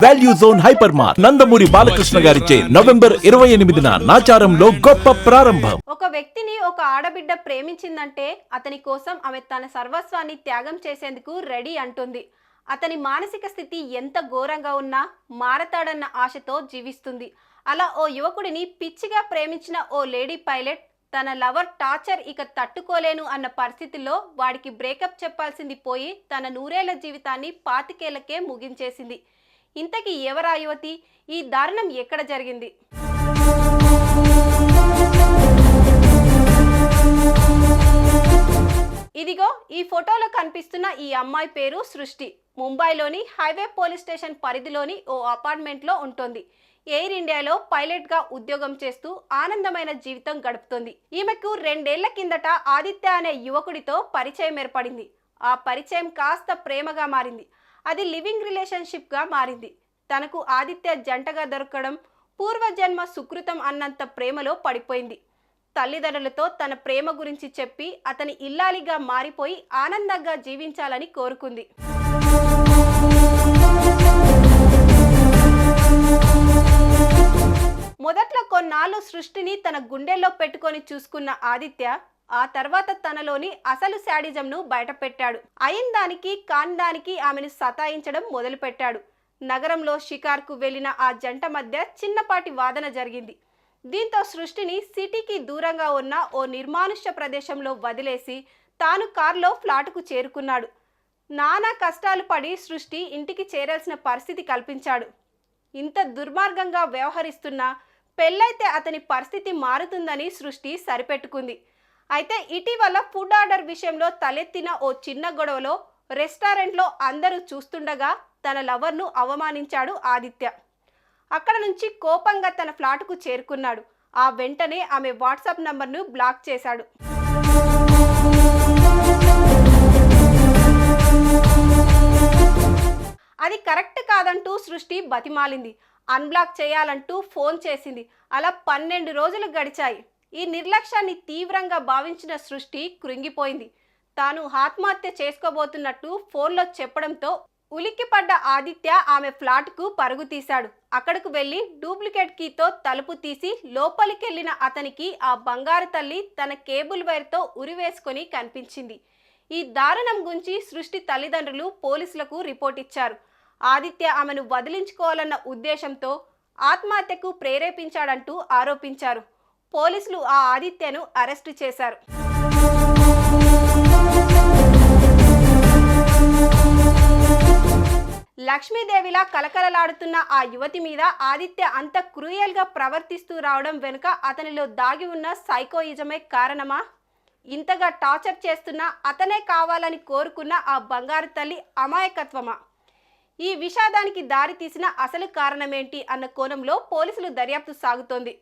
Value zone hyper mart Nandamuri Balakrishna గారిచే November 28న నాచారంలో గొప్ప ప్రారంభం. ఒక వ్యక్తిని ఒక ఆడబిడ్డ ప్రేమించిందంటే అతని కోసం ఆమె తన సర్వస్వాన్ని త్యాగం చేసేందుకు రెడీ అంటుంది. అతని మానసిక స్థితి ఎంత ఘోరంగా ఉన్నా మారతాడన్న ఆశతో జీవిస్తుంది. అలా ఓ యువకుడిని పిచ్చిగా ప్రేమించిన ఓ లేడీ పైలట్ తన లవర్ టార్చర్ ఇక తట్టుకోలేను అన్న పరిస్థితుల్లో వాడికి బ్రేకప్ చెప్పాల్సింది పోయి తన నూరేళ్ల జీవితాన్ని 25 ఏళ్లకే ముగించేసింది. ఇంతకీ ఎవరా యువతి? ఈ దారుణం ఎక్కడ జరిగింది? ఇదిగో ఈ ఫోటోలో కనిపిస్తున్న ఈ అమ్మాయి పేరు సృష్టి. ముంబైలోని హైవే పోలీస్ స్టేషన్ పరిధిలోని ఓ అపార్ట్మెంట్లో ఉంటుంది. ఎయిర్ ఇండియాలో పైలట్గా ఉద్యోగం చేస్తూ ఆనందమైన జీవితం గడుపుతుంది. ఈమెకు 2 ఏళ్ల కిందట ఆదిత్య అనే యువకుడితో పరిచయం ఏర్పడింది. ఆ పరిచయం కాస్త ప్రేమగా మారింది. అది లివింగ్ రిలేషన్షిప్గా మారింది. తనకు ఆదిత్య జంటగా దొరకడం పూర్వజన్మ సుకృతం అన్నంత ప్రేమలో పడిపోయింది. తల్లిదండ్రులతో తన ప్రేమ గురించి చెప్పి అతని ఇల్లాలిగా మారిపోయి ఆనందంగా జీవించాలని కోరుకుంది. మొదట్లో కొన్నాళ్ళు సృష్టిని తన గుండెల్లో పెట్టుకొని చూసుకున్న ఆదిత్య ఆ తర్వాత తనలోని అసలు శాడిజంను బయటపెట్టాడు. అయిన దానికి కాని దానికి ఆమెను సతాయించడం మొదలుపెట్టాడు. నగరంలో షికార్కు వెళ్లిన ఆ జంట మధ్య చిన్నపాటి వాదన జరిగింది. దీంతో సృష్టిని సిటీకి దూరంగా ఉన్న ఓ నిర్మానుష్య ప్రదేశంలో వదిలేసి తాను కారులో ఫ్లాటుకు చేరుకున్నాడు. నానా కష్టాలు పడి సృష్టి ఇంటికి చేరాల్సిన పరిస్థితి కల్పించాడు. ఇంత దుర్మార్గంగా వ్యవహరిస్తున్నా పెళ్ళైతే అతని పరిస్థితి మారుతుందని సృష్టి సరిపెట్టుకుంది. అయితే ఇటీవల ఫుడ్ ఆర్డర్ విషయంలో తలెత్తిన ఓ చిన్న గొడవలో రెస్టారెంట్లో అందరూ చూస్తుండగా తన లవర్ను అవమానించాడు ఆదిత్య. అక్కడ నుంచి కోపంగా తన ఫ్లాటుకు చేరుకున్నాడు. ఆ వెంటనే ఆమె వాట్సాప్ నంబర్ను బ్లాక్ చేశాడు. అది కరెక్ట్ కాదంటూ సృష్టి బతిమాలింది. అన్బ్లాక్ చేయాలంటూ ఫోన్ చేసింది. అలా 12 రోజులు గడిచాయి. ఈ నిర్లక్ష్యాన్ని తీవ్రంగా భావించిన సృష్టి కృంగిపోయింది. తాను ఆత్మహత్య చేసుకోబోతున్నట్టు ఫోన్లో చెప్పడంతో ఉలిక్కిపడ్డ ఆదిత్య ఆమె ఫ్లాట్కు పరుగు తీశాడు. అక్కడకు వెళ్లి డూప్లికేట్ కీతో తలుపు తీసి లోపలికెళ్లిన అతనికి ఆ బంగారు తల్లి తన కేబుల్ వైర్తో ఉరివేసుకొని కనిపించింది. ఈ దారుణం గురించి సృష్టి తల్లిదండ్రులు పోలీసులకు రిపోర్ట్ ఇచ్చారు. ఆదిత్య ఆమెను వదిలించుకోవాలన్న ఉద్దేశంతో ఆత్మహత్యకు ప్రేరేపించాడంటూ ఆరోపించారు. పోలీసులు ఆ ఆదిత్యను అరెస్టు చేశారు. లక్ష్మీదేవిలా కలకలలాడుతున్న ఆ యువతి మీద ఆదిత్య అంత క్రూయల్గా ప్రవర్తిస్తూ రావడం వెనుక అతనిలో దాగి ఉన్న సైకోయిజమే కారణమా? ఇంతగా టార్చర్ చేస్తున్న అతనే కావాలని కోరుకున్న ఆ బంగారు తల్లి అమాయకత్వమా? ఈ విషాదానికి దారి తీసిన అసలు కారణమేంటి అన్న కోణంలో పోలీసులు దర్యాప్తు సాగుతోంది.